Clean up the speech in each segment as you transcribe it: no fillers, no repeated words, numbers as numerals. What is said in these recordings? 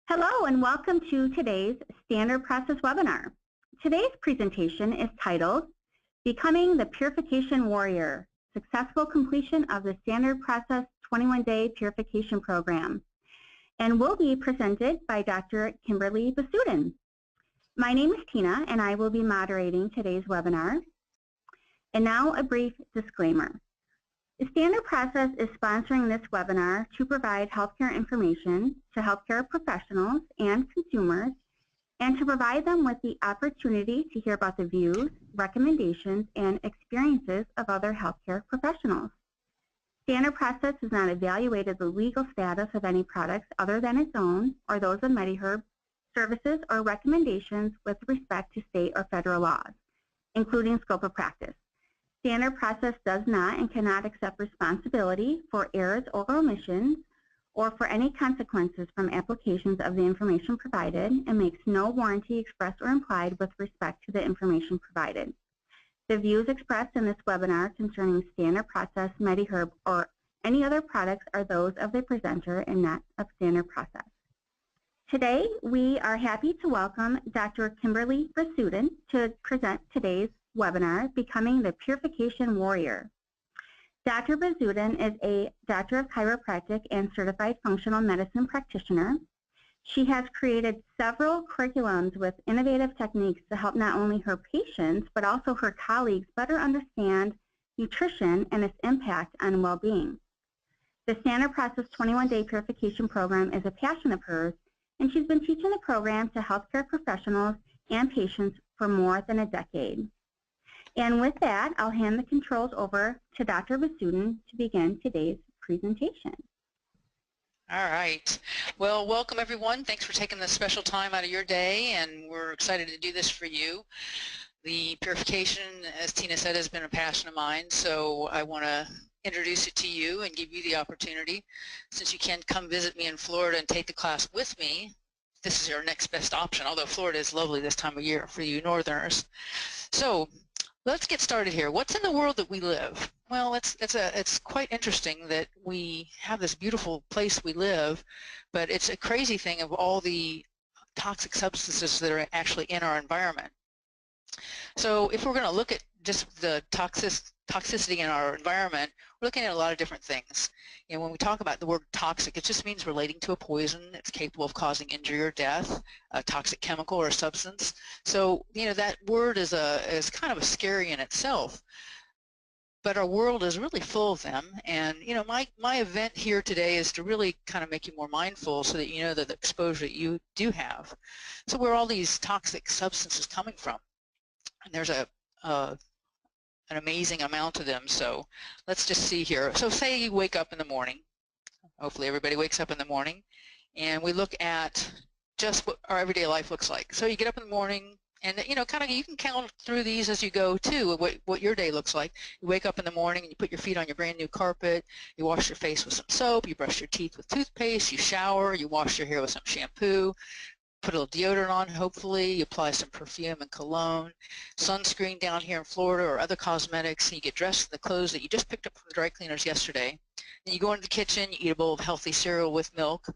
Hello and welcome to today's Standard Process webinar. Today's presentation is titled, Becoming the Purification Warrior, Successful Completion of the Standard Process 21-Day Purification Program, and will be presented by Dr. Kimberly Besuden. My name is Tina and I will be moderating today's webinar. And now a brief disclaimer. The Standard Process is sponsoring this webinar to provide healthcare information to healthcare professionals and consumers, and to provide them with the opportunity to hear about the views, recommendations, and experiences of other healthcare professionals. Standard Process has not evaluated the legal status of any products other than its own or those of MediHerb services or recommendations with respect to state or federal laws, including scope of practice. Standard Process does not and cannot accept responsibility for errors or omissions or for any consequences from applications of the information provided and makes no warranty expressed or implied with respect to the information provided. The views expressed in this webinar concerning Standard Process, MediHerb, or any other products are those of the presenter and not of Standard Process. Today, we are happy to welcome Dr. Kimberly Besuden to present today's webinar, Becoming the Purification Warrior. Dr. Besuden is a Doctor of Chiropractic and Certified Functional Medicine Practitioner. She has created several curriculums with innovative techniques to help not only her patients, but also her colleagues better understand nutrition and its impact on well-being. The Standard Process 21-Day Purification Program is a passion of hers, and she's been teaching the program to healthcare professionals and patients for more than a decade. And with that, I'll hand the controls over to Dr. Besuden to begin today's presentation. All right. Well, welcome everyone. Thanks for taking this special time out of your day, and we're excited to do this for you. The purification, as Tina said, has been a passion of mine, so I want to introduce it to you and give you the opportunity. Since you can't come visit me in Florida and take the class with me, this is your next best option, although Florida is lovely this time of year for you northerners. So let's get started here. What's in the world that we live? Well, it's quite interesting that we have this beautiful place we live, but it's a crazy thing of all the toxic substances that are actually in our environment. So if we're going to look at just the toxicity in our environment, we're looking at a lot of different things. You know, when we talk about the word toxic, it just means relating to a poison. It's capable of causing injury or death, a toxic chemical or substance. So, you know, that word is kind of a scary in itself. But our world is really full of them, and you know, my event here today is to really kind of make you more mindful so that you know that the exposure that you do have. So where are all these toxic substances coming from? And there's an amazing amount of them, so let's just see here. So say you wake up in the morning, hopefully everybody wakes up in the morning, and we look at just what our everyday life looks like. So you get up in the morning, and you know, kind of you can count through these as you go too, what your day looks like. You wake up in the morning and you put your feet on your brand new carpet, you wash your face with some soap, you brush your teeth with toothpaste, you shower, you wash your hair with some shampoo, put a little deodorant on, hopefully, you apply some perfume and cologne, sunscreen down here in Florida or other cosmetics, and you get dressed in the clothes that you just picked up from the dry cleaners yesterday. Then you go into the kitchen, you eat a bowl of healthy cereal with milk,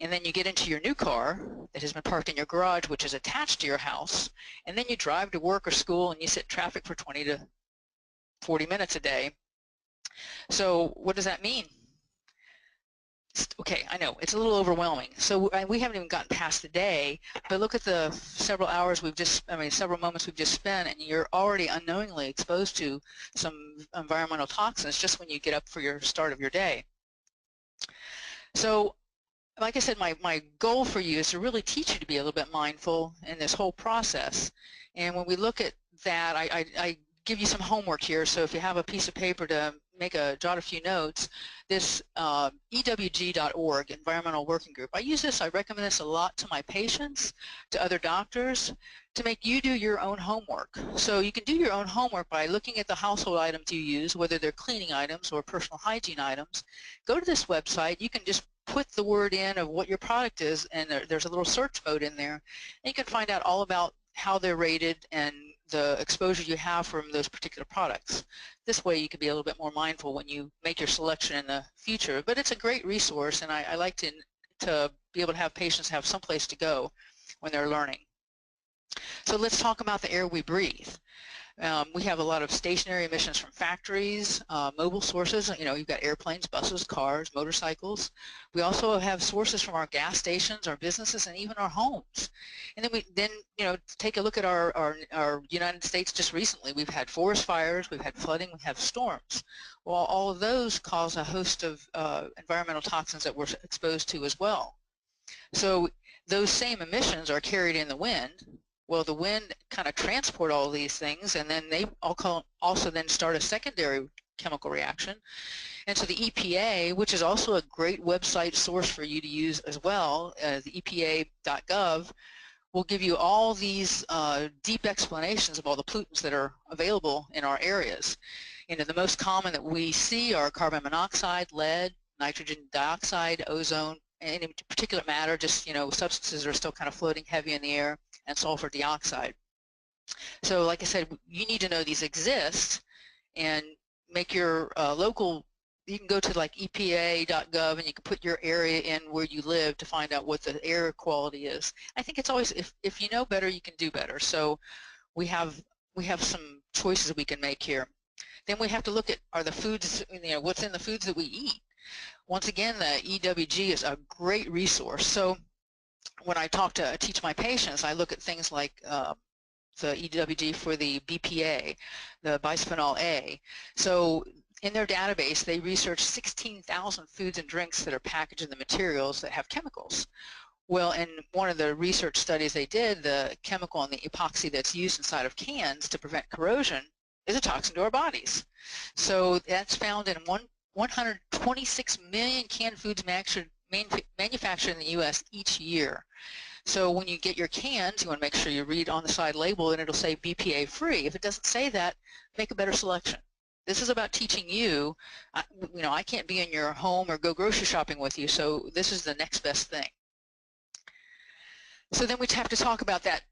and then you get into your new car that has been parked in your garage, which is attached to your house, and then you drive to work or school and you sit in traffic for 20 to 40 minutes a day. So what does that mean? Okay, I know, it's a little overwhelming. So we haven't even gotten past the day, but look at the several moments we've just spent, and you're already unknowingly exposed to some environmental toxins just when you get up for your start of your day. So like I said, my goal for you is to really teach you to be a little bit mindful in this whole process. And when we look at that, I give you some homework here. So if you have a piece of paper to jot a few notes, this EWG.org, Environmental Working Group, I use this, I recommend this a lot to my patients, to other doctors, to make you do your own homework. So you can do your own homework by looking at the household items you use, whether they're cleaning items or personal hygiene items. Go to this website, you can just put the word in of what your product is, and there's a little search mode in there, and you can find out all about how they're rated and the exposure you have from those particular products. This way you can be a little bit more mindful when you make your selection in the future. But it's a great resource, and I like to to be able to have patients have some place to go when they're learning. So let's talk about the air we breathe. We have a lot of stationary emissions from factories, mobile sources. You've got airplanes, buses, cars, motorcycles. We also have sources from our gas stations, our businesses, and even our homes. And then take a look at our United States just recently. We've had forest fires, we've had flooding, we have storms. Well, all of those cause a host of environmental toxins that we're exposed to as well. So those same emissions are carried in the wind. Well, the wind kind of transport all of these things, and then they also then start a secondary chemical reaction. And so the EPA, which is also a great website source for you to use as well, the EPA.gov, will give you all these deep explanations of all the pollutants that are available in our areas. The most common that we see are carbon monoxide, lead, nitrogen dioxide, ozone, and in particulate matter, just substances that are still kind of floating heavy in the air, and sulfur dioxide. So like I said, you need to know these exist and make your local, you can go to like EPA.gov and you can put your area in where you live to find out what the air quality is. I think it's always, if you know better, you can do better. So we have some choices we can make here. Then we have to look at, are the foods, what's in the foods that we eat. Once again, the EWG is a great resource. So when I teach my patients, I look at things like the EWG for the BPA, the bisphenol A. So in their database, they researched 16,000 foods and drinks that are packaged in the materials that have chemicals. Well, in one of the research studies they did, the chemical and the epoxy that's used inside of cans to prevent corrosion is a toxin to our bodies. So that's found in 126 million canned foods manufactured in the U.S. each year. So when you get your cans, you want to make sure you read on the side label and it'll say BPA free. If it doesn't say that, make a better selection. This is about teaching you, I can't be in your home or go grocery shopping with you, so this is the next best thing. So then we have to talk about that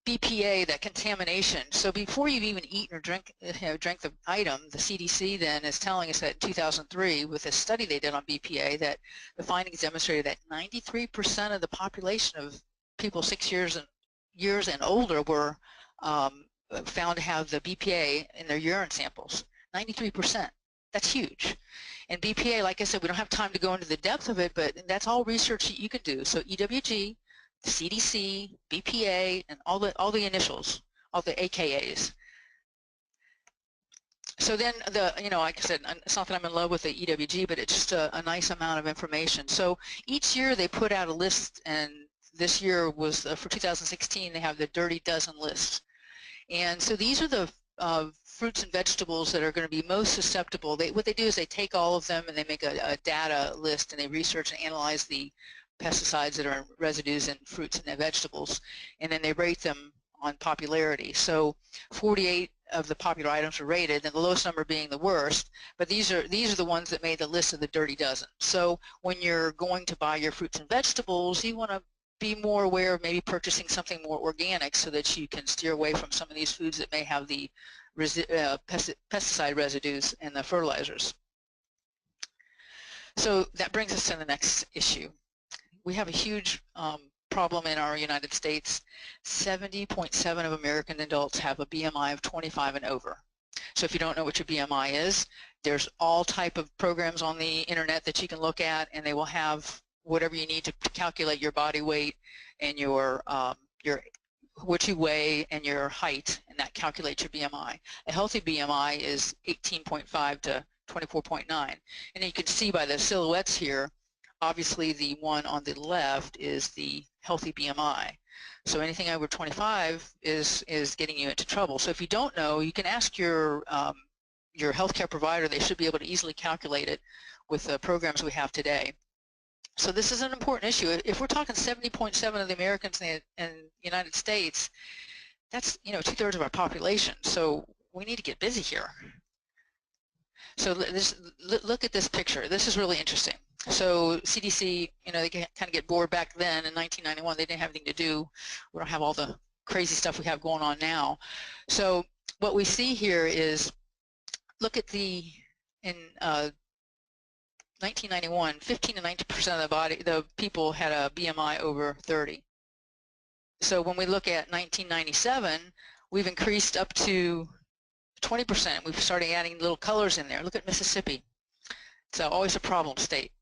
BPA, that contamination. So before you've even eaten or drank the item, the CDC then is telling us that in 2003, with a study they did on BPA, that the findings demonstrated that 93% of the population of people 6 years and older were found to have the BPA in their urine samples. 93%. That's huge. And BPA, like I said, we don't have time to go into the depth of it, but that's all research that you can do. So EWG, CDC, BPA, and all the initials, all the AKAs. So then like I said, it's not that I'm in love with the EWG, but it's just a nice amount of information. So each year they put out a list, and this year was for 2016. They have the Dirty Dozen list, and so these are the fruits and vegetables that are going to be most susceptible. What they do is they take all of them and they make a data list, and they research and analyze the pesticides that are in residues in fruits and vegetables, and then they rate them on popularity. So 48 of the popular items are rated, and the lowest number being the worst, but these are the ones that made the list of the Dirty Dozen. So when you're going to buy your fruits and vegetables, you want to be more aware of maybe purchasing something more organic so that you can steer away from some of these foods that may have the pesticide residues and the fertilizers. So that brings us to the next issue. We have a huge problem in our United States. 70.7% of American adults have a BMI of 25 and over. So if you don't know what your BMI is, there's all type of programs on the internet that you can look at, and they will have whatever you need to calculate your body weight and your what you weigh and your height, and that calculates your BMI. A healthy BMI is 18.5 to 24.9, and you can see by the silhouettes here, obviously the one on the left is the healthy BMI. So anything over 25 is getting you into trouble. So if you don't know, you can ask your healthcare provider. They should be able to easily calculate it with the programs we have today. So this is an important issue. If we're talking 70.7% of the Americans in the United States, that's 2/3 of our population. So we need to get busy here. So look at this picture. This is really interesting. So CDC, they kind of get bored back then in 1991. They didn't have anything to do. We don't have all the crazy stuff we have going on now. So what we see here is, look at 1991, 15 to 19% of the people had a BMI over 30. So when we look at 1997, we've increased up to 20%. We've started adding little colors in there. Look at Mississippi. It's always a problem state.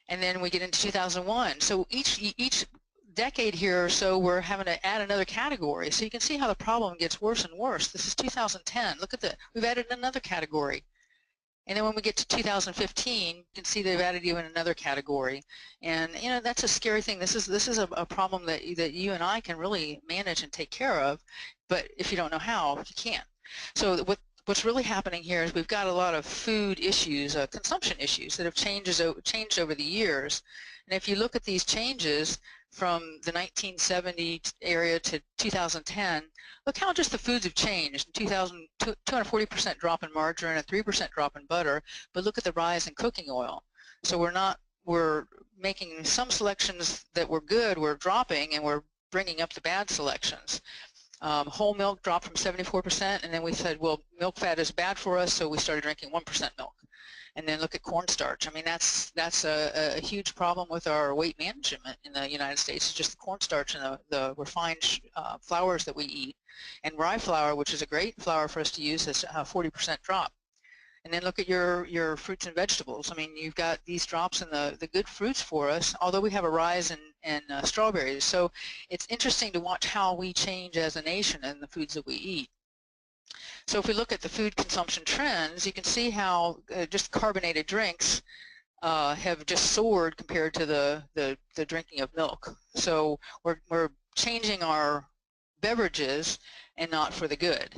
And then we get into 2001. So each decade here or so, we're having to add another category. So you can see how the problem gets worse and worse. This is 2010. Look at we've added another category. And then when we get to 2015, you can see they've added even another category. And you know, that's a scary thing. This is a problem that you and I can really manage and take care of. But if you don't know how, you can't. So what's really happening here is we've got a lot of food issues, consumption issues that have changed over the years. And if you look at these changes from the 1970 area to 2010, look how just the foods have changed. 240% drop in margarine, a 3% drop in butter, but look at the rise in cooking oil. So we're making some selections that were good, we're dropping, and we're bringing up the bad selections. Whole milk dropped from 74%, and then we said, well, milk fat is bad for us, so we started drinking 1% milk. And then look at cornstarch. I mean, that's a huge problem with our weight management in the United States. It's just the cornstarch and the refined flours that we eat. And rye flour, which is a great flour for us to use, has a 40% drop. And then look at your fruits and vegetables. I mean, you've got these drops in the good fruits for us, although we have a rise in strawberries. So it's interesting to watch how we change as a nation in the foods that we eat. So if we look at the food consumption trends, you can see how just carbonated drinks have just soared compared to the drinking of milk. So we're changing our beverages and not for the good.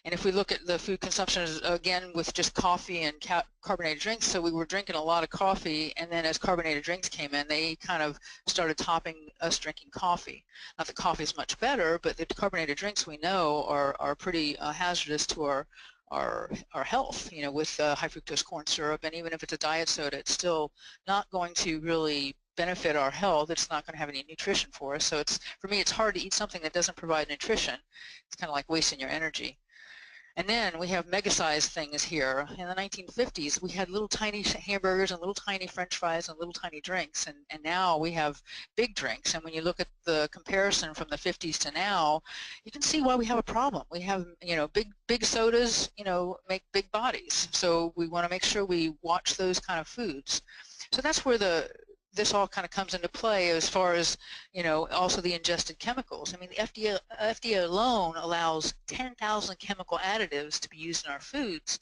And if we look at the food consumption, again, with just coffee and carbonated drinks, so we were drinking a lot of coffee, and then as carbonated drinks came in, they kind of started topping us drinking coffee. Not that coffee is much better, but the carbonated drinks we know are pretty hazardous to our health, you know, with high fructose corn syrup, and even if it's a diet soda, it's still not going to really benefit our health. It's not going to have any nutrition for us. So for me, it's hard to eat something that doesn't provide nutrition. It's kind of like wasting your energy. And then we have mega-sized things here. In the 1950s, we had little tiny hamburgers and little tiny French fries and little tiny drinks, and now we have big drinks. And when you look at the comparison from the 50s to now, you can see why we have a problem. We have, you know, big sodas, you know, make big bodies. So we want to make sure we watch those kind of foods. So that's where this all kind of comes into play as far as, you know, also the ingested chemicals. I mean, the FDA alone allows 10,000 chemical additives to be used in our foods.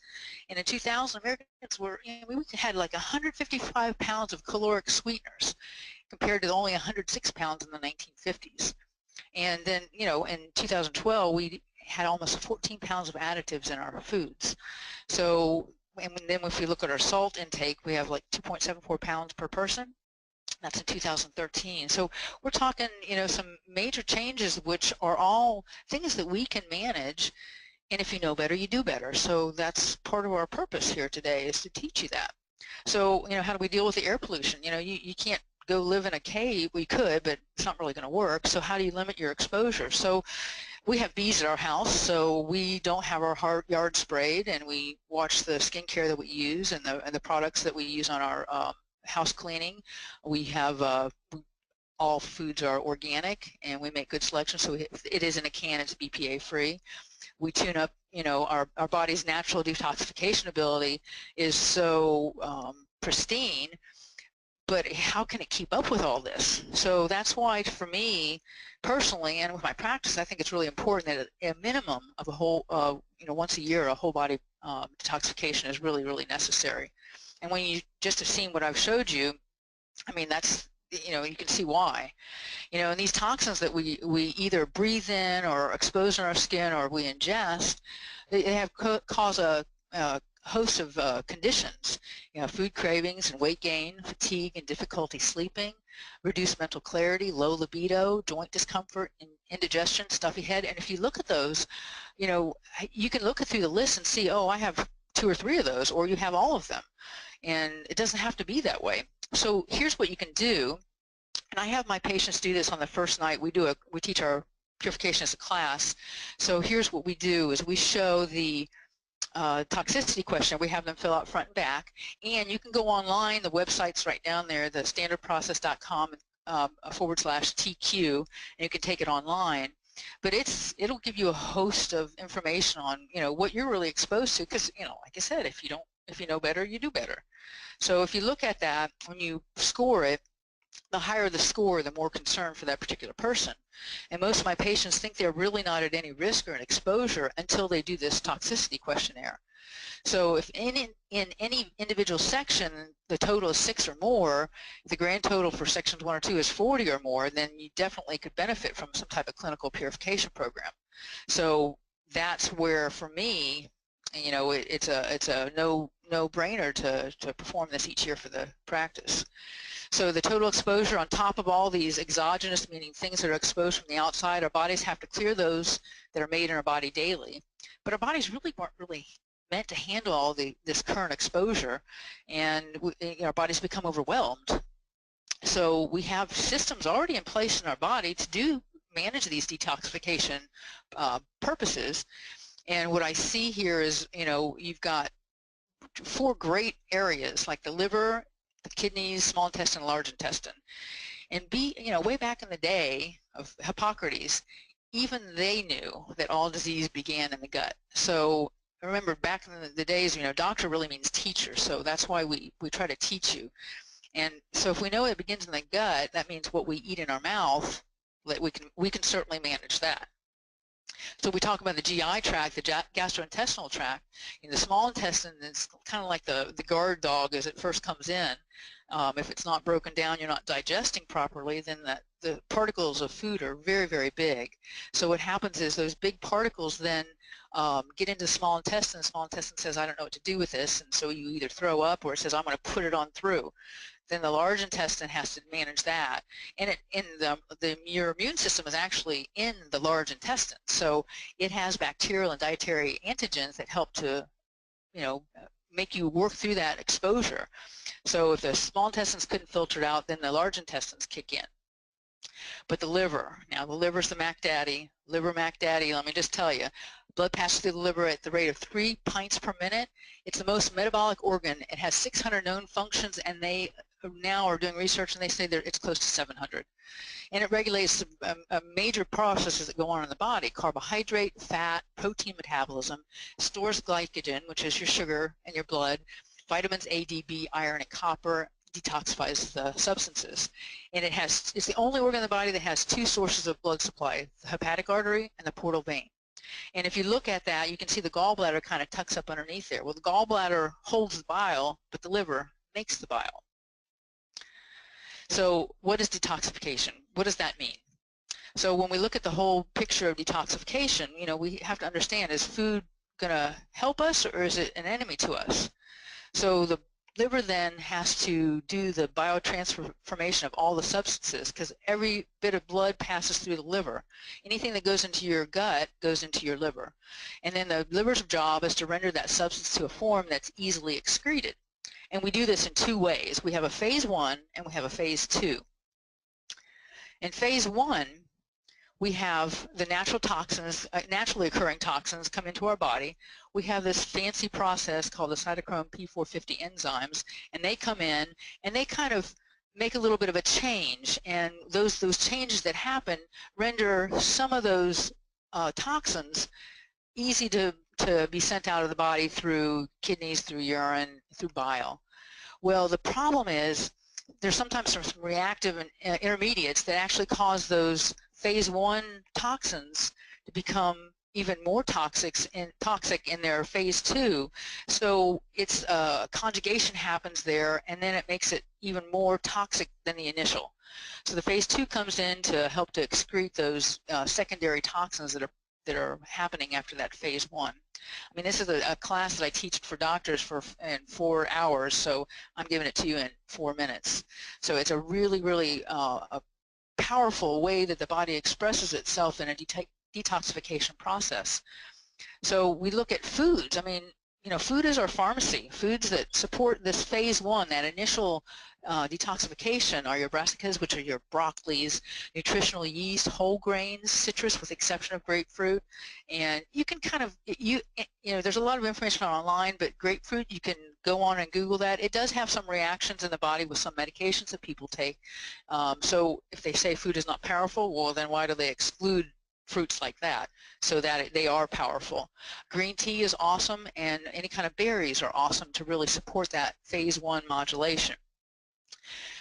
And in 2000, Americans were, you know, we had like 155 pounds of caloric sweeteners compared to only 106 pounds in the 1950s. And then, you know, in 2012, we had almost 14 pounds of additives in our foods. So, and then if we look at our salt intake, we have like 2.74 pounds per person. That's in 2013. So we're talking, you know, some major changes which are all things that we can manage, and if you know better, you do better. So that's part of our purpose here today, is to teach you that. So, you know, how do we deal with the air pollution? You know, you can't go live in a cave. We could, but it's not really going to work. So how do you limit your exposure? So we have bees at our house, so we don't have our yard sprayed, and we watch the skincare that we use and the products that we use on our house cleaning. We have all foods are organic, and we make good selections, so it is in a can. It's BPA free. We tune up, you know, our body's natural detoxification ability is so pristine, but how can it keep up with all this? So that's why, for me personally, and with my practice, I think it's really important that a minimum of a whole, you know, once a year, a whole body detoxification is really, really necessary. And when you just have seen what I've showed you, I mean, that's, you know, you can see why. You know, and these toxins that we either breathe in or expose in our skin or we ingest, they have cause a host of conditions. You know, food cravings and weight gain, fatigue and difficulty sleeping, reduced mental clarity, low libido, joint discomfort, indigestion, stuffy head. And if you look at those, you know, you can look through the list and see, oh, I have 2 or 3 of those, or you have all of them. And it doesn't have to be that way. So here's what you can do, and I have my patients do this on the first night. We teach our purification as a class. So here's what we do: is we show the toxicity questionnaire. We have them fill out front and back, and you can go online. The website's right down there, the standardprocess.com /TQ, and you can take it online. But it'll give you a host of information on what you're really exposed to, because like I said, if you know better, you do better. So if you look at that, when you score it, the higher the score, the more concern for that particular person. And most of my patients think they're really not at any risk or an exposure until they do this toxicity questionnaire. So if in any individual section the total is 6 or more, if the grand total for sections 1 or 2 is 40 or more, then you definitely could benefit from some type of clinical purification program. So that's where, for me, it's a no-brainer to perform this each year for the practice. So the total exposure on top of all these exogenous, meaning things that are exposed from the outside, our bodies have to clear those that are made in our body daily. But our bodies really weren't meant to handle all this current exposure, and our bodies become overwhelmed. So we have systems already in place in our body to manage these detoxification purposes. And what I see here is, you've got 4 great areas, like the liver, the kidneys, small intestine, large intestine. And way back in the day of Hippocrates, even they knew that all disease began in the gut. So remember, back in the days, doctor really means teacher, so that's why we try to teach you. And so if we know it begins in the gut, that means what we eat in our mouth, we can certainly manage that. So we talk about the GI tract, the gastrointestinal tract. The small intestine is kind of like the guard dog as it first comes in. If it's not broken down, you're not digesting properly, then the particles of food are very, very big. So what happens is those big particles then get into the small intestine. The small intestine says, I don't know what to do with this, and so you either throw up or it says, I'm going to put it on through. Then the large intestine has to manage that, and your immune system is actually in the large intestine, so it has bacterial and dietary antigens that help to make you work through that exposure. So if the small intestines couldn't filter it out, then the large intestines kick in. But the liver, now the liver's the Mac Daddy. Liver Mac Daddy, let me just tell you, blood passes through the liver at the rate of 3 pints per minute. It's the most metabolic organ. It has 600 known functions, and they now are doing research, and they say that it's close to 700. And it regulates major processes that go on in the body: carbohydrate, fat, protein metabolism, stores glycogen, which is your sugar in your blood, vitamins A, D, B, iron, and copper, detoxifies the substances. And it's the only organ in the body that has 2 sources of blood supply, the hepatic artery and the portal vein. And if you look at that, you can see the gallbladder kind of tucks up underneath there. Well, the gallbladder holds the bile, but the liver makes the bile. So what is detoxification? What does that mean? So when we look at the whole picture of detoxification, we have to understand, is food going to help us or is it an enemy to us? So the liver then has to do the biotransformation of all the substances, because every bit of blood passes through the liver. Anything that goes into your gut goes into your liver. And then the liver's job is to render that substance to a form that's easily excreted. And we do this in 2 ways. We have a phase 1 and we have a phase 2. In phase 1, we have the natural toxins, naturally occurring toxins come into our body. We have this fancy process called the cytochrome P450 enzymes, and they come in and they kind of make a little bit of a change, and those changes that happen render some of those toxins easy to be sent out of the body through kidneys, through urine, through bile. Well, the problem is there's sometimes some reactive and intermediates that actually cause those phase 1 toxins to become even more toxic in their phase 2. So it's conjugation happens there, and then it makes it even more toxic than the initial. So the phase 2 comes in to help to excrete those secondary toxins that are happening after that phase 1. I mean, this is a class that I teach for doctors in 4 hours, so I'm giving it to you in 4 minutes. So it's a really, really a powerful way that the body expresses itself in a detoxification process. So we look at foods. I mean, food is our pharmacy. Foods that support this phase one, that initial detoxification, are your brassicas, which are your broccolis, nutritional yeast, whole grains, citrus with the exception of grapefruit. And you can kind of, there's a lot of information online, but grapefruit, you can go on and Google that. It does have some reactions in the body with some medications that people take. So if they say food is not powerful, well, then why do they exclude fruits like that, so that they are powerful? Green tea is awesome, and any kind of berries are awesome to really support that phase one modulation.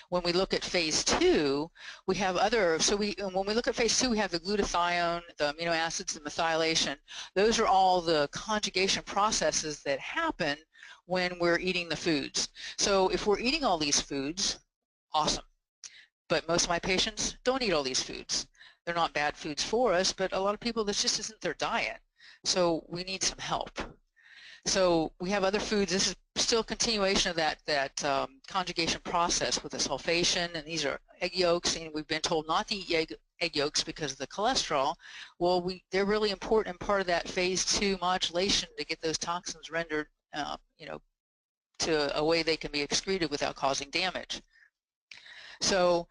When we look at phase two, we have when we look at phase two, we have the glutathione, the amino acids, the methylation. Those are all the conjugation processes that happen when we're eating the foods. So if we're eating all these foods, awesome. But most of my patients don't eat all these foods. They're not bad foods for us, but a lot of people, this just isn't their diet. So we need some help. So we have other foods. This is still a continuation of that conjugation process with the sulfation, and these are egg yolks, and we've been told not to eat egg yolks because of the cholesterol. Well, they're really important and part of that phase two modulation to get those toxins rendered, to a way they can be excreted without causing damage. So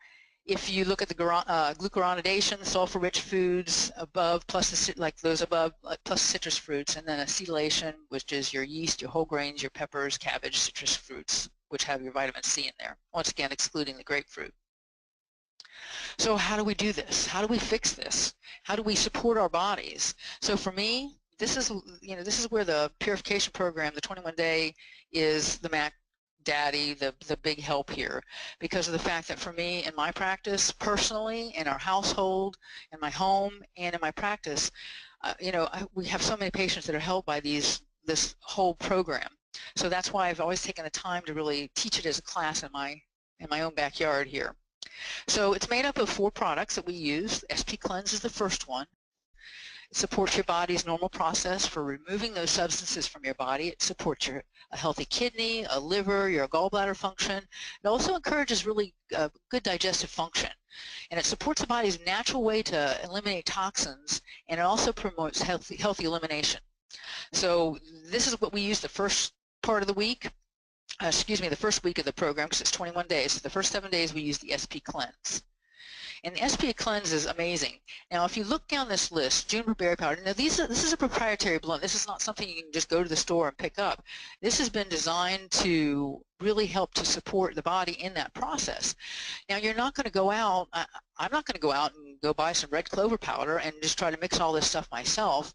if you look at the glucuronidation, sulfur-rich foods above, plus those above, plus citrus fruits, and then acetylation, which is your yeast, your whole grains, your peppers, cabbage, citrus fruits, which have your vitamin C in there. Once again, excluding the grapefruit. So how do we do this? How do we fix this? How do we support our bodies? So for me, this is where the purification program, the 21-day, is the Mac Daddy, the big help here, because of the fact that for me in my practice, personally, in our household, in my home, and in my practice, we have so many patients that are helped by this whole program. So that's why I've always taken the time to really teach it as a class in my own backyard here. So it's made up of 4 products that we use. SP Cleanse is the first one. It supports your body's normal process for removing those substances from your body. It supports a healthy kidney, a liver, your gallbladder function. It also encourages really good digestive function. And it supports the body's natural way to eliminate toxins, and it also promotes healthy elimination. So this is what we use the first part of the week. The first week of the program, because it's 21 days. So the first 7 days we use the SP Cleanse. And the SP Cleanse is amazing. Now, if you look down this list, juniper berry powder, now this is a proprietary blend. This is not something you can just go to the store and pick up. This has been designed to really help to support the body in that process. Now, you're not going to go out, I'm not going to go out and go buy some red clover powder and just try to mix all this stuff myself.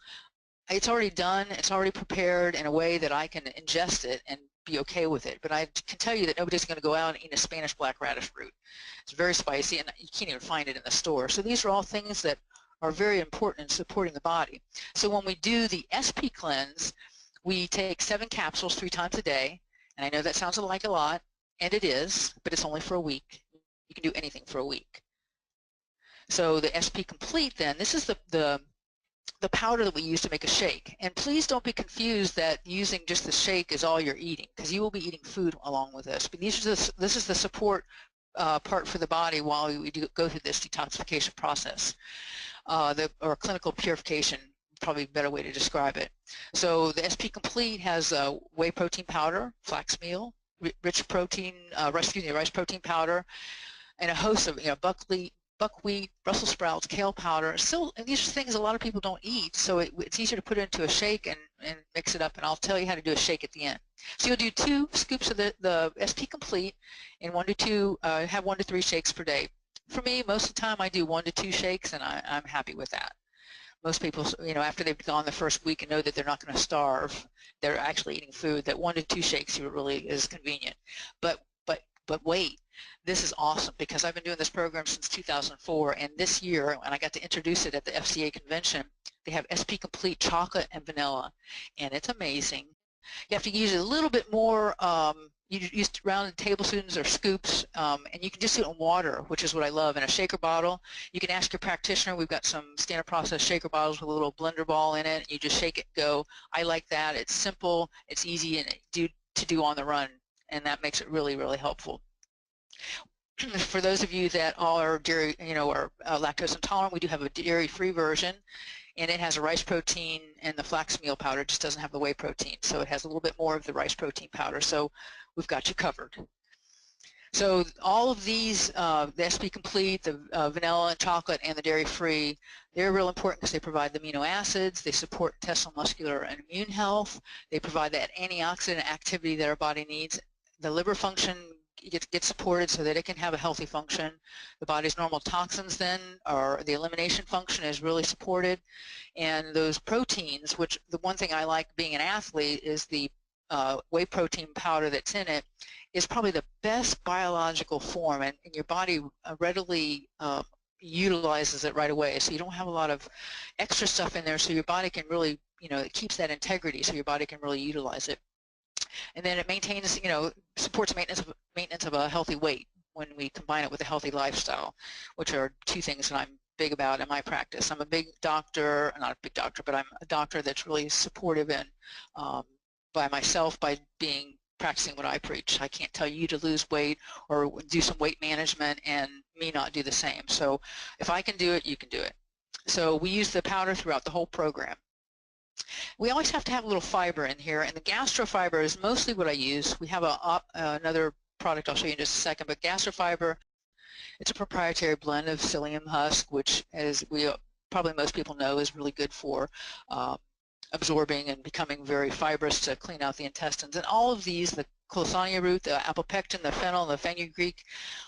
It's already done, it's already prepared in a way that I can ingest it and be okay with it. But I can tell you that nobody's going to go out and eat a Spanish black radish root. It's very spicy, and you can't even find it in the store. So these are all things that are very important in supporting the body. So when we do the SP Cleanse, we take 7 capsules 3 times a day. And I know that sounds like a lot, and it is, but it's only for a week. You can do anything for a week. So the SP Complete, then, this is the powder that we use to make a shake. And please don't be confused that using just the shake is all you're eating, because you will be eating food along with this. But this is the support part for the body while we go through this detoxification process, or clinical purification, probably a better way to describe it. So the SP Complete has whey protein powder, flax meal, rice protein powder, and a host of buckwheat, Brussels sprouts, kale powder. Still, and these are things a lot of people don't eat, so it's easier to put it into a shake and mix it up, and I'll tell you how to do a shake at the end. So you'll do 2 scoops of the SP Complete and have 1 to 3 shakes per day. For me, most of the time I do 1 to 2 shakes, and I'm happy with that. Most people, after they've gone the first week and know that they're not going to starve, they're actually eating food, that 1 to 2 shakes really is convenient. But wait, this is awesome, because I've been doing this program since 2004, and this year, when I got to introduce it at the FCA convention, they have SP Complete chocolate and vanilla, and it's amazing. You have to use a little bit more, you use rounded tablespoons or scoops, and you can just do it in water, which is what I love, in a shaker bottle. You can ask your practitioner. We've got some standard process shaker bottles with a little blender ball in it, and you just shake it and go. I like that. It's simple, it's easy, and to do on the run, and that makes it really, really helpful. for those of you that are dairy, are lactose intolerant, we do have a dairy-free version, and it has a rice protein and the flax meal powder. It just doesn't have the whey protein, so it has a little bit more of the rice protein powder, so we've got you covered. So all of these, the SP Complete, the vanilla and chocolate, and the dairy-free, they're real important because they provide the amino acids, they support intestinal, muscular, and immune health, they provide that antioxidant activity that our body needs. The liver function gets supported so that it can have a healthy function. The body's normal toxins then, or the elimination function, is really supported. And those proteins, which the one thing I like being an athlete is the whey protein powder that's in it, is probably the best biological form, and your body readily utilizes it right away. So you don't have a lot of extra stuff in there, so your body can really, it keeps that integrity, so your body can really utilize it. And then it maintains, supports maintenance of a healthy weight when we combine it with a healthy lifestyle, which are two things that I'm big about in my practice. I'm a big doctor, not a big doctor, but I'm a doctor that's really supportive and by myself, by practicing what I preach. I can't tell you to lose weight or do some weight management and me not do the same. So if I can do it, you can do it. So we use the powder throughout the whole program. We always have to have a little fiber in here, and the gastrofiber is mostly what I use. We have another product I'll show you in just a second, but gastrofiber, it's a proprietary blend of psyllium husk, which, as probably most people know, is really good for absorbing and becoming very fibrous to clean out the intestines. And all of these, the Cloisonnia root, the apopectin, the fennel, and the fenugreek,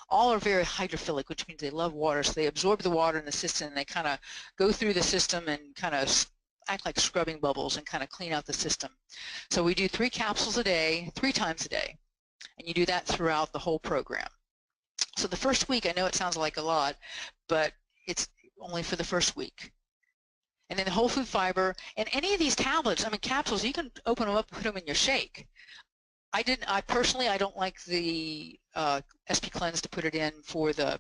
all are very hydrophilic, which means they love water. So they absorb the water in the system, and they kind of go through the system and kind of act like scrubbing bubbles and kind of clean out the system. So we do 3 capsules a day, 3 times a day, and you do that throughout the whole program. So the first week, I know it sounds like a lot, but it's only for the first week. And then the whole food fiber, and any of these tablets, capsules, you can open them up and put them in your shake. I personally don't like the SP Cleanse to put it in for the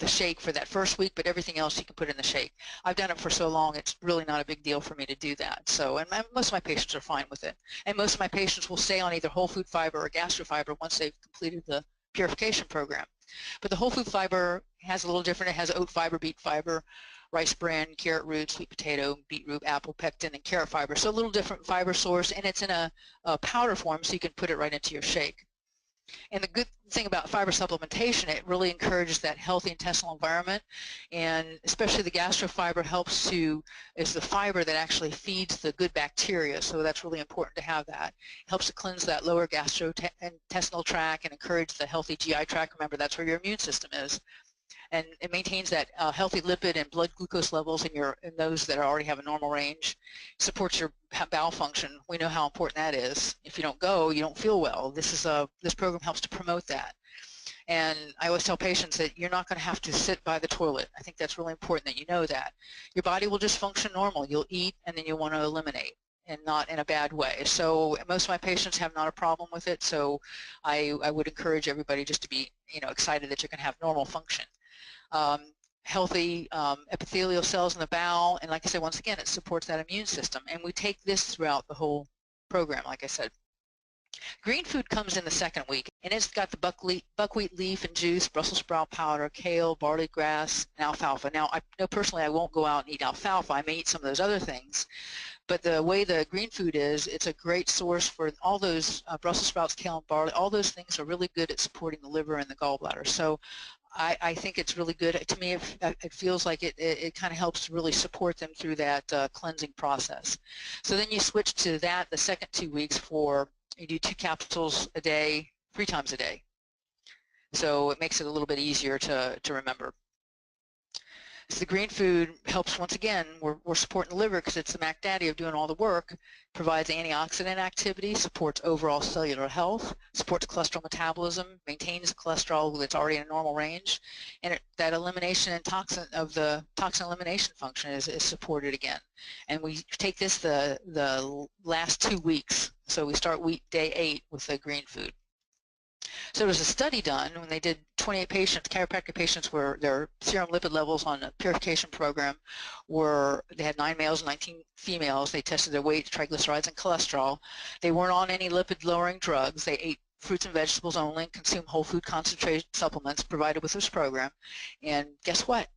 shake for that first week, but everything else you can put in the shake. I've done it for so long, it's really not a big deal for me to do that. So, and most of my patients are fine with it. And most of my patients will stay on either whole food fiber or gastrofiber once they've completed the purification program. But the whole food fiber has a little different. It has oat fiber, beet fiber, rice bran, carrot root, sweet potato, beetroot, apple pectin, and carrot fiber. So a little different fiber source, and it's in a powder form, so you can put it right into your shake. And the good thing about fiber supplementation, it really encourages that healthy intestinal environment, and especially the gastrofiber is the fiber that actually feeds the good bacteria, so that's really important to have that. It helps to cleanse that lower gastrointestinal tract and encourage the healthy GI tract. Remember, that's where your immune system is. And it maintains that healthy lipid and blood glucose levels in those that already have a normal range. Supports your bowel function. We know how important that is. If you don't go, you don't feel well. This program helps to promote that. And I always tell patients that you're not going to have to sit by the toilet. I think that's really important that you know that. Your body will just function normal. You'll eat and then you'll want to eliminate, and not in a bad way. So most of my patients have not a problem with it, so I would encourage everybody just to be excited that you're going to have normal function. Healthy epithelial cells in the bowel, and like I said, once again, it supports that immune system. And we take this throughout the whole program, like I said. Green food comes in the second week, and it's got the buckwheat leaf and juice, Brussels sprout powder, kale, barley grass, and alfalfa. Now, I know personally I won't go out and eat alfalfa. I may eat some of those other things, but the way the green food is, it's a great source for all those Brussels sprouts, kale, and barley. All those things are really good at supporting the liver and the gallbladder. So I think it's really good. To me, it feels like it kind of helps to really support them through that cleansing process. So then you switch to that the second 2 weeks you do 2 capsules a day, 3 times a day. So it makes it a little bit easier to remember. So the green food helps, once again, we're supporting the liver because it's the Mac Daddy of doing all the work, provides antioxidant activity, supports overall cellular health, supports cholesterol metabolism, maintains cholesterol that's already in a normal range, and that elimination and toxin elimination function is supported again. And we take this the last 2 weeks. So we start day 8 with the green food. So there was a study done when they did 28 patients, chiropractic patients, where their serum lipid levels on a purification program they had 9 males and 19 females. They tested their weight, triglycerides, and cholesterol. They weren't on any lipid-lowering drugs. They ate fruits and vegetables only, consume whole food concentrated supplements provided with this program. And guess what?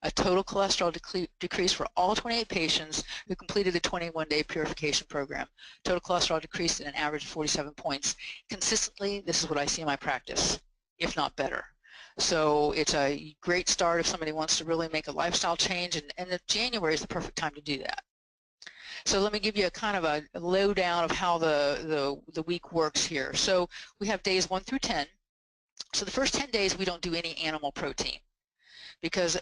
A total cholesterol decrease for all 28 patients who completed the 21-day purification program. Total cholesterol decreased at an average of 47 points. Consistently, this is what I see in my practice, if not better. So it's a great start if somebody wants to really make a lifestyle change, and January is the perfect time to do that. So let me give you a kind of a lowdown of how the week works here. So we have days 1 through 10. So the first 10 days we don't do any animal protein, because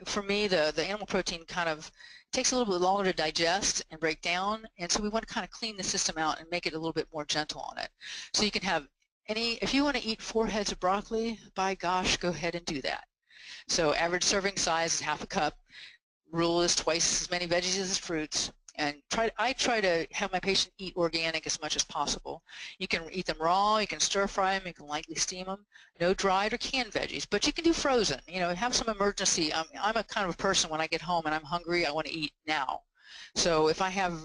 for me the animal protein kind of takes a little bit longer to digest and break down, and so we want to kind of clean the system out and make it a little bit more gentle on it. So you can have if you want to eat 4 heads of broccoli, by gosh, go ahead and do that. So average serving size is half a cup. Rule is twice as many veggies as fruits. And I try to have my patient eat organic as much as possible. You can eat them raw, you can stir fry them, you can lightly steam them. No dried or canned veggies, but you can do frozen. You know, have some emergency. I'm a kind of a person, when I get home and I'm hungry, I want to eat now. So if I have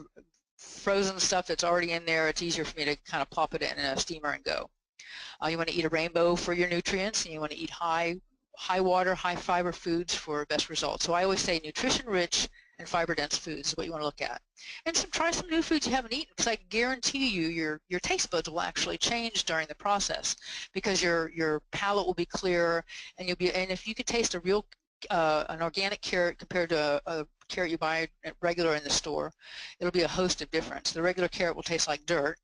frozen stuff that's already in there, it's easier for me to kind of pop it in a steamer and go. You want to eat a rainbow for your nutrients, and you want to eat high water, high fiber foods for best results. So I always say nutrition-rich and fiber-dense foods is what you want to look at. And try some new foods you haven't eaten, because I guarantee you your taste buds will actually change during the process, because your palate will be clearer, and if you could taste a real an organic carrot compared to a carrot you buy regular in the store, it'll be a host of difference. The regular carrot will taste like dirt,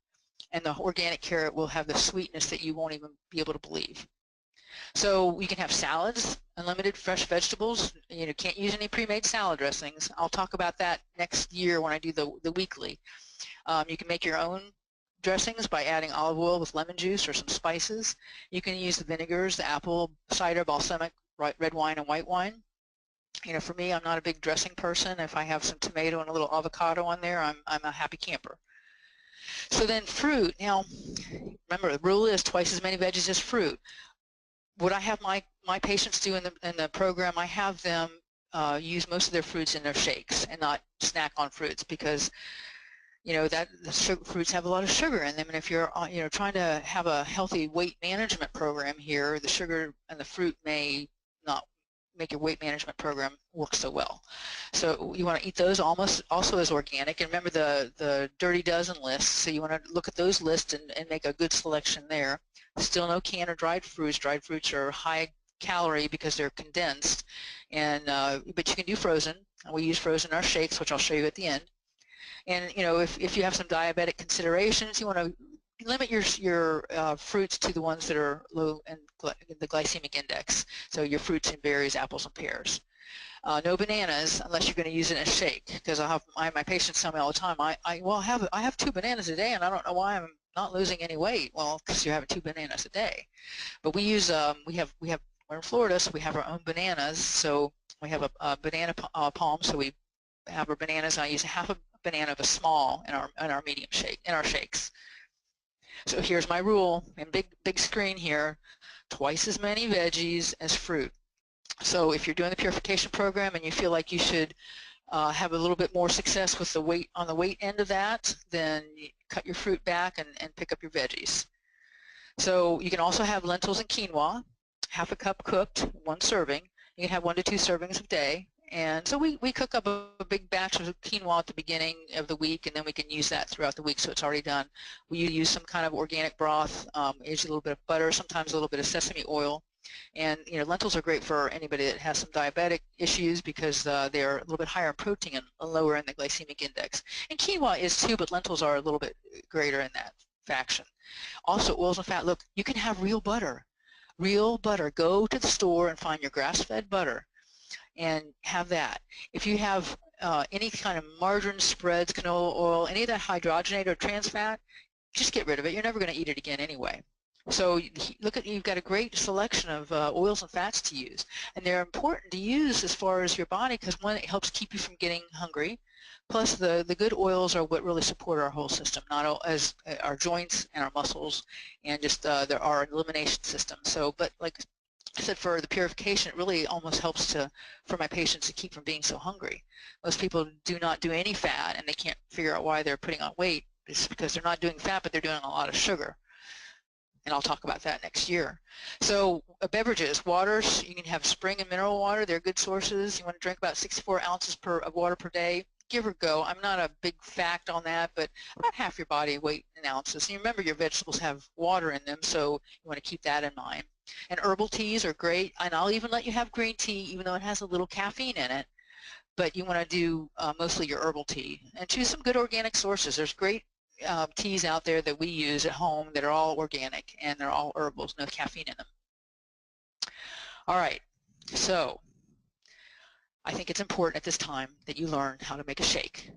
and the organic carrot will have the sweetness that you won't even be able to believe. So you can have salads, unlimited fresh vegetables. You know, can't use any pre-made salad dressings. I'll talk about that next year when I do the weekly. You can make your own dressings by adding olive oil with lemon juice or some spices. You can use the vinegars, the apple cider, balsamic, red wine, and white wine. You know, for me, I'm not a big dressing person. If I have some tomato and a little avocado on there, I'm a happy camper. So then fruit. Now, remember, the rule is twice as many veggies as fruit. What I have my patients do in the program, I have them use most of their fruits in their shakes and not snack on fruits, because you know that fruits have a lot of sugar in them, and if you're you know, trying to have a healthy weight management program here, the sugar and the fruit may not make your weight management program work so well. So you want to eat those also as organic, and remember the Dirty Dozen list. So you want to look at those lists and make a good selection there. Still no canned or dried fruits. Dried fruits are high calorie because they're condensed, and but you can do frozen. We use frozen in our shakes, which I'll show you at the end. And you know, if you have some diabetic considerations, you want to limit your fruits to the ones that are low in the glycemic index. So your fruits and berries, apples and pears. No bananas unless you're going to use it in a shake, because I have my patients tell me all the time, I have 2 bananas a day and I don't know why I'm not losing any weight. Well, because you're having 2 bananas a day. But we use we're in Florida, so we have our own bananas. So we have a banana palm. So we have our bananas, and I use half a banana of a small in our medium shake in our shakes. So here's my rule in big screen here: twice as many veggies as fruit. So if you're doing the purification program and you feel like you should have a little bit more success with the weight on the weight end of that, then you cut your fruit back and pick up your veggies. So you can also have lentils and quinoa, half a cup cooked, 1 serving. You can have 1 to 2 servings a day. And so we cook up a big batch of quinoa at the beginning of the week, and then we can use that throughout the week, so it's already done. We use some kind of organic broth, use a little bit of butter, sometimes a little bit of sesame oil. And you know, lentils are great for anybody that has some diabetic issues, because they're a little bit higher in protein and lower in the glycemic index. And quinoa is too, but lentils are a little bit greater in that faction. Also, oils and fat. Look, you can have real butter. Real butter. Go to the store and find your grass-fed butter and have that. If you have any kind of margarine spreads, canola oil, any of that hydrogenated or trans fat, just get rid of it. You're never going to eat it again anyway. So look at, you've got a great selection of oils and fats to use, and they're important to use as far as your body, because one, it helps keep you from getting hungry, plus the good oils are what really support our whole system, not as our joints and our muscles, and just our elimination system. So, but like I said, for the purification, it really almost helps for my patients to keep from being so hungry. Most people do not do any fat, and they can't figure out why they're putting on weight. It's because they're not doing fat, but they're doing a lot of sugar. and I'll talk about that next year. So beverages, waters, you can have spring and mineral water. They're good sources. You want to drink about 64 ounces of water per day. Give or go. I'm not a big fact on that, but about half your body weight in ounces. And you remember your vegetables have water in them, so you want to keep that in mind. And herbal teas are great, and I'll even let you have green tea, even though it has a little caffeine in it. But you want to do mostly your herbal tea. And choose some good organic sources. There's great teas out there that we use at home that are all organic, and they're all herbals, no caffeine in them. All right, so I think it's important at this time that you learn how to make a shake.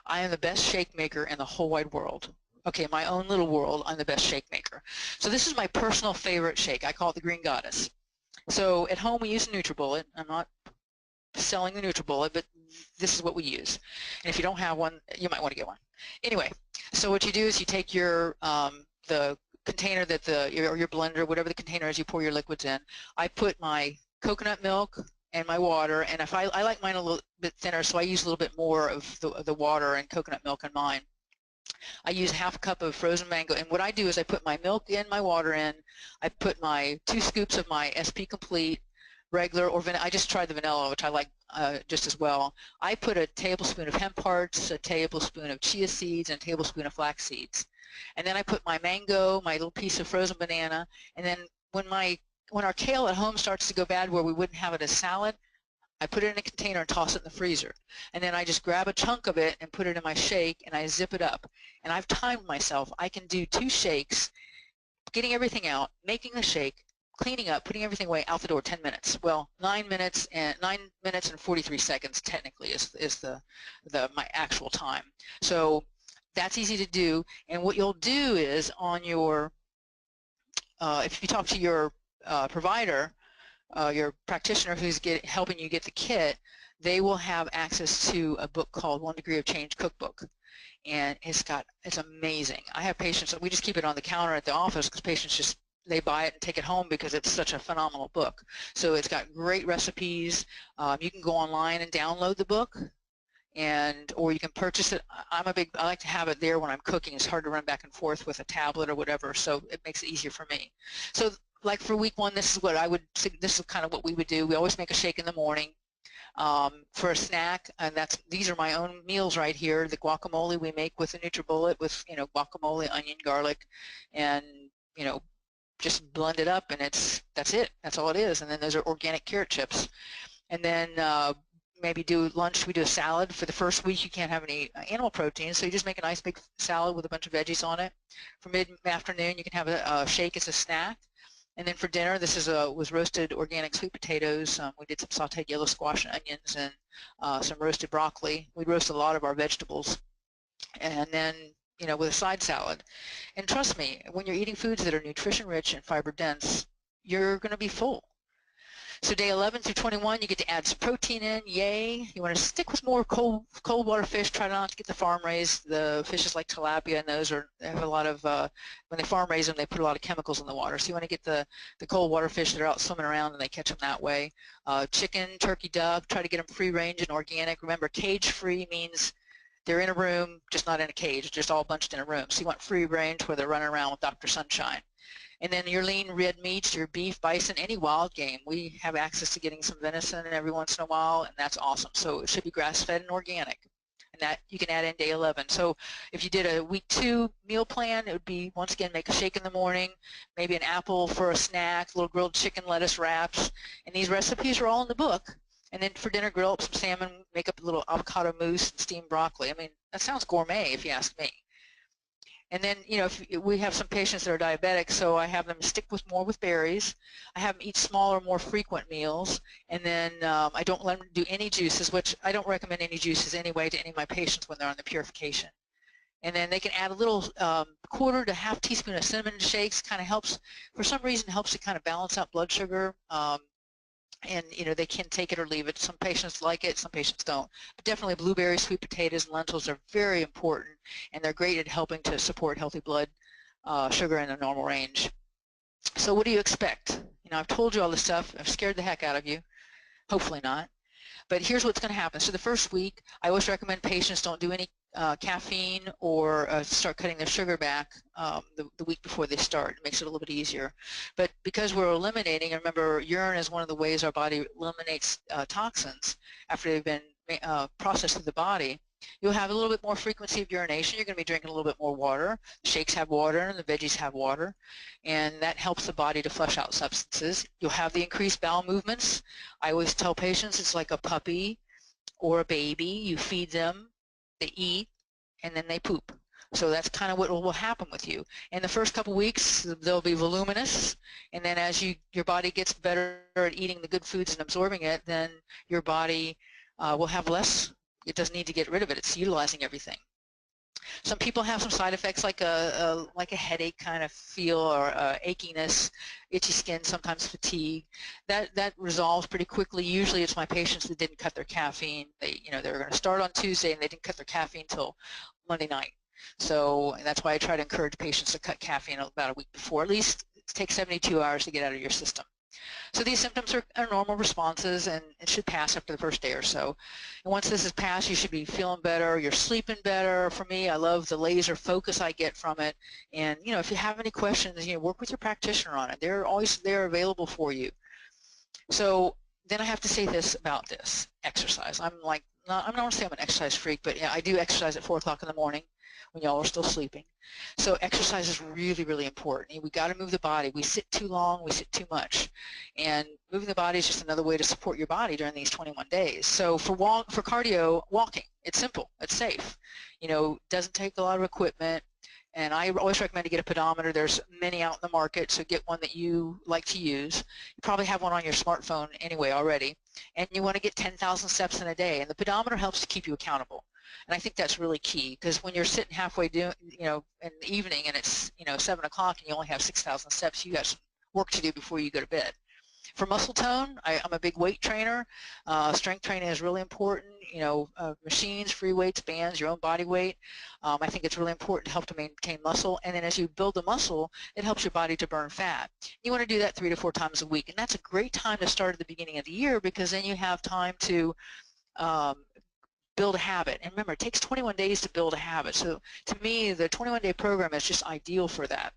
I am the best shake maker in the whole wide world. Okay, my own little world, I'm the best shake maker. So this is my personal favorite shake. I call it the Green Goddess. So at home we use a NutriBullet. I'm not selling the NutriBullet, but this is what we use. And if you don't have one, you might want to get one. Anyway, so what you do is you take your the container that your blender, whatever the container is, you pour your liquids in. I put my coconut milk and my water, and if I like mine a little bit thinner, so I use a little bit more of the water and coconut milk in mine. I use half a cup of frozen mango, and what I do is I put my milk in, my water in, I put my 2 scoops of my SP Complete, regular or vanilla. I just tried the vanilla, which I like just as well. I put a tablespoon of hemp hearts, a tablespoon of chia seeds, and a tablespoon of flax seeds. And then I put my mango, my little piece of frozen banana, and then when our kale at home starts to go bad where we wouldn't have it as salad, I put it in a container and toss it in the freezer. And then I just grab a chunk of it and put it in my shake, and I zip it up. And I've timed myself. I can do 2 shakes, getting everything out, making the shake, cleaning up, putting everything away, out the door, 10 minutes. Well, 9 minutes and 43 seconds technically is my actual time. So that's easy to do. And what you'll do is on your, if you talk to your provider, your practitioner who's helping you get the kit, they will have access to a book called 1 Degree of Change Cookbook. And it's amazing. I have patients, we just keep it on the counter at the office because patients they buy it and take it home because it's such a phenomenal book. So it's got great recipes. You can go online and download the book, or you can purchase it. I like to have it there when I'm cooking. It's hard to run back and forth with a tablet or whatever, so it makes it easier for me. So like for week 1, this is kind of what we would do. We always make a shake in the morning. For a snack, and these are my own meals right here. The guacamole we make with the NutriBullet with guacamole, onion, garlic, and just blend it up, and that's it. That's all it is. And then those are organic carrot chips. And then maybe do lunch. We do a salad. For the first week, you can't have any animal protein, so you just make a nice big salad with a bunch of veggies on it. For mid-afternoon, you can have a shake as a snack. And then for dinner, this was roasted organic sweet potatoes. We did some sauteed yellow squash and onions and some roasted broccoli. We roast a lot of our vegetables. And then, with a side salad. And trust me, when you're eating foods that are nutrition rich and fiber dense, you're going to be full. So day 11 through 21, you get to add some protein in, yay. You want to stick with more cold water fish. Try not to get the farm raised. The fishes like tilapia, and those they have a lot of, when they farm raise them, they put a lot of chemicals in the water. So you want to get the cold water fish that are out swimming around, and they catch them that way. Chicken, turkey, duck, try to get them free range and organic. Remember, cage free means they're in a room, just not in a cage, just all bunched in a room. So you want free range where they're running around with Dr. Sunshine. And then your lean red meats, your beef, bison, any wild game. We have access to getting some venison every once in a while, and that's awesome. So it should be grass-fed and organic. And that you can add in day 11. So if you did a week 2 meal plan, it would be, once again, make a shake in the morning, maybe an apple for a snack, little grilled chicken lettuce wraps. And these recipes are all in the book. And then for dinner, grill up some salmon, make up a little avocado mousse and steamed broccoli. I mean, that sounds gourmet if you ask me. And then, if we have some patients that are diabetic, so I have them stick more with berries. I have them eat smaller, more frequent meals. And then I don't let them do any juices, which I don't recommend any juices anyway to any of my patients when they're on the Purification. And then they can add a little quarter to half teaspoon of cinnamon to shakes. Kind of helps, for some reason, helps to kind of balance out blood sugar. And they can take it or leave it. Some patients like it, some patients don't. But definitely blueberries, sweet potatoes, and lentils are very important, and they're great at helping to support healthy blood sugar in a normal range. So what do you expect? I've told you all this stuff. I've scared the heck out of you. Hopefully not. But here's what's going to happen. So the first week, I always recommend patients don't do any caffeine or start cutting their sugar back the week before they start. It makes it a little bit easier. But because we're eliminating, and remember, urine is one of the ways our body eliminates toxins after they've been processed through the body, you'll have a little bit more frequency of urination. You're going to be drinking a little bit more water. The shakes have water and the veggies have water, and that helps the body to flush out substances. You'll have the increased bowel movements. I always tell patients it's like a puppy or a baby. You feed them, they eat, and then they poop. So that's kind of what will happen with you. In the first couple weeks, they'll be voluminous, and then as your body gets better at eating the good foods and absorbing it, then your body will have less. It doesn't need to get rid of it. It's utilizing everything. Some people have some side effects like a headache kind of feel, or achiness, itchy skin, sometimes fatigue. That resolves pretty quickly. Usually it's my patients that didn't cut their caffeine. They were going to start on Tuesday and they didn't cut their caffeine until Monday night. So that's why I try to encourage patients to cut caffeine about a week before. At least it takes 72 hours to get out of your system. So these symptoms are normal responses, and it should pass after the first day or so. And once this is passed, you should be feeling better. You're sleeping better. For me, I love the laser focus I get from it. And if you have any questions, work with your practitioner on it. They're always there available for you. So then I have to say this about this exercise. I'm not going to say I'm an exercise freak, but yeah, I do exercise at 4 o'clock in the morning when y'all are still sleeping. So exercise is really, really important. We got to move the body. We sit too long, we sit too much. And moving the body is just another way to support your body during these 21 days. So for cardio, walking, it's simple, it's safe. Doesn't take a lot of equipment. And I always recommend to get a pedometer. There's many out in the market, so get one that you like to use. You probably have one on your smartphone anyway already. And you want to get 10,000 steps in a day. And the pedometer helps to keep you accountable. And I think that's really key, because when you're sitting halfway in the evening and it's 7 o'clock and you only have 6,000 steps, you got some work to do before you go to bed. For muscle tone, I'm a big weight trainer. Strength training is really important. Machines, free weights, bands, your own body weight. I think it's really important to help to maintain muscle. And then as you build the muscle, it helps your body to burn fat. You want to do that 3 to 4 times a week. And that's a great time to start at the beginning of the year, because then you have time to build a habit. And remember, it takes 21 days to build a habit. So to me, the 21-day program is just ideal for that.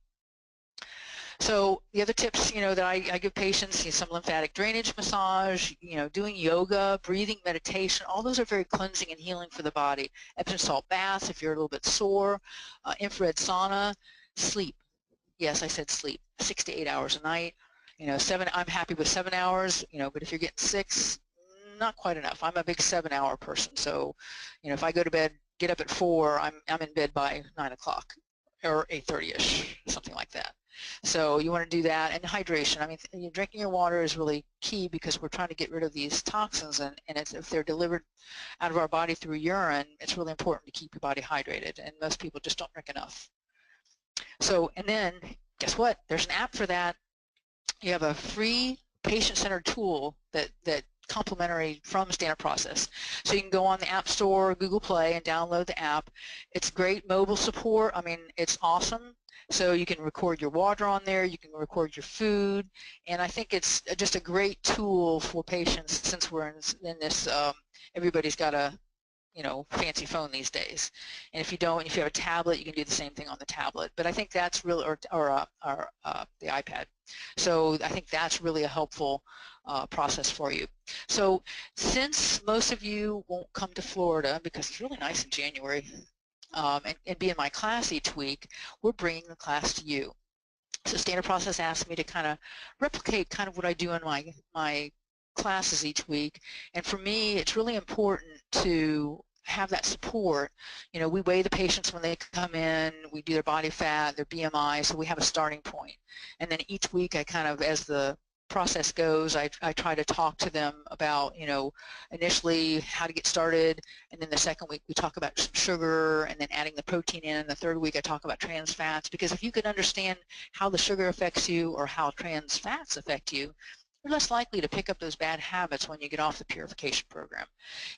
So the other tips, that I give patients, some lymphatic drainage massage, doing yoga, breathing, meditation, all those are very cleansing and healing for the body. Epsom salt baths if you're a little bit sore, infrared sauna, sleep. Yes, I said sleep, 6 to 8 hours a night. 7, I'm happy with 7 hours, but if you're getting 6, not quite enough. I'm a big 7-hour person, so if I go to bed, get up at 4, I'm in bed by 9 o'clock or 8:30ish, something like that. So you want to do that. And hydration. I mean, drinking your water is really key, because we're trying to get rid of these toxins, and if they're delivered out of our body through urine, it's really important to keep your body hydrated, and most people just don't drink enough. So, and then guess what? There's an app for that. You have a free patient-centered tool that complimentary from Standard Process. So you can go on the App Store or Google Play and download the app. It's great mobile support. I mean, it's awesome. So you can record your water on there, you can record your food, and I think it's just a great tool for patients, since we're in this, everybody's got a fancy phone these days. And if you don't, if you have a tablet, you can do the same thing on the tablet. But I think that's really, or the iPad. So I think that's really a helpful process for you. So since most of you won't come to Florida, because it's really nice in January, and be in my class each week, we're bringing the class to you. So Standard Process asked me to kind of replicate kind of what I do in my classes each week. And for me, it's really important to have that support. We weigh the patients when they come in, we do their body fat, their BMI, so we have a starting point. And then each week I kind of, as the process goes, I try to talk to them about, initially how to get started, and then the second week we talk about some sugar, and then adding the protein in. The third week I talk about trans fats, because if you can understand how the sugar affects you or how trans fats affect you, you're less likely to pick up those bad habits when you get off the purification program.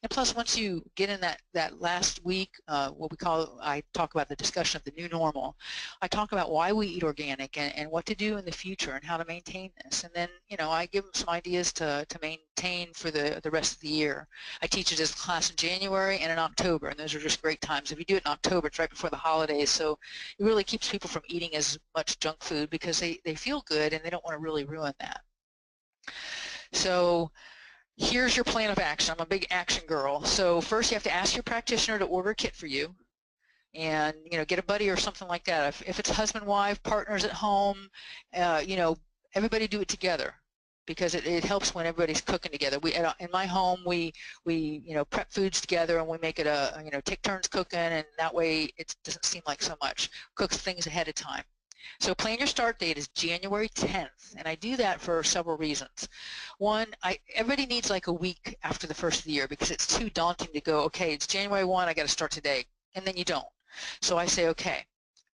And plus, once you get in that last week, what we call, I talk about the discussion of the new normal. I talk about why we eat organic and what to do in the future and how to maintain this. And then, you know, I give them some ideas to maintain for the rest of the year. I teach it as a class in January and in October, and those are just great times. If you do it in October, it's right before the holidays, so it really keeps people from eating as much junk food because they feel good and they don't want to really ruin that. So here's your plan of action. I'm a big action girl. So first you have to ask your practitioner to order a kit for you, and you know, get a buddy or something like that. If it's husband, wife, partners at home, you know, everybody do it together, because it helps when everybody's cooking together. In my home we you know, prep foods together, and we make it you know, take turns cooking, and that way it doesn't seem like so much. Cook things ahead of time. So plan your start date is January 10th, and I do that for several reasons. One, everybody needs like a week after the first of the year, because it's too daunting to go, okay, it's January 1, I got to start today, and then you don't. So I say, okay,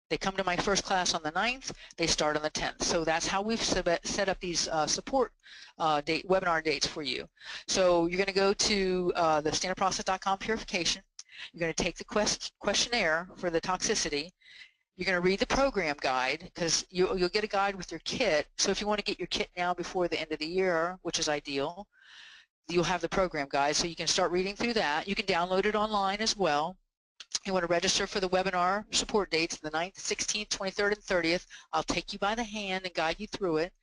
they come to my first class on the 9th, they start on the 10th. So that's how we've set up these support webinar dates for you. So you're going to go to the standardprocess.com Purification. You're going to take the questionnaire for the toxicity. You're going to read the program guide, because you'll get a guide with your kit. So if you want to get your kit now before the end of the year, which is ideal, you'll have the program guide, so you can start reading through that. You can download it online as well. You want to register for the webinar support dates, the 9th, 16th, 23rd, and 30th. I'll take you by the hand and guide you through it.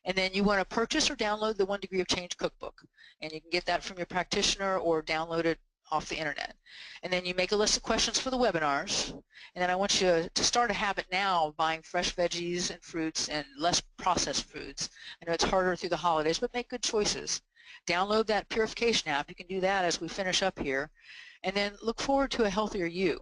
And then you want to purchase or download the 1 Degree of Change cookbook. And you can get that from your practitioner or download it off the internet. And then you make a list of questions for the webinars. And then I want you to start a habit now of buying fresh veggies and fruits and less processed foods. I know it's harder through the holidays, but make good choices. Download that Purification app. You can do that as we finish up here. And then look forward to a healthier you.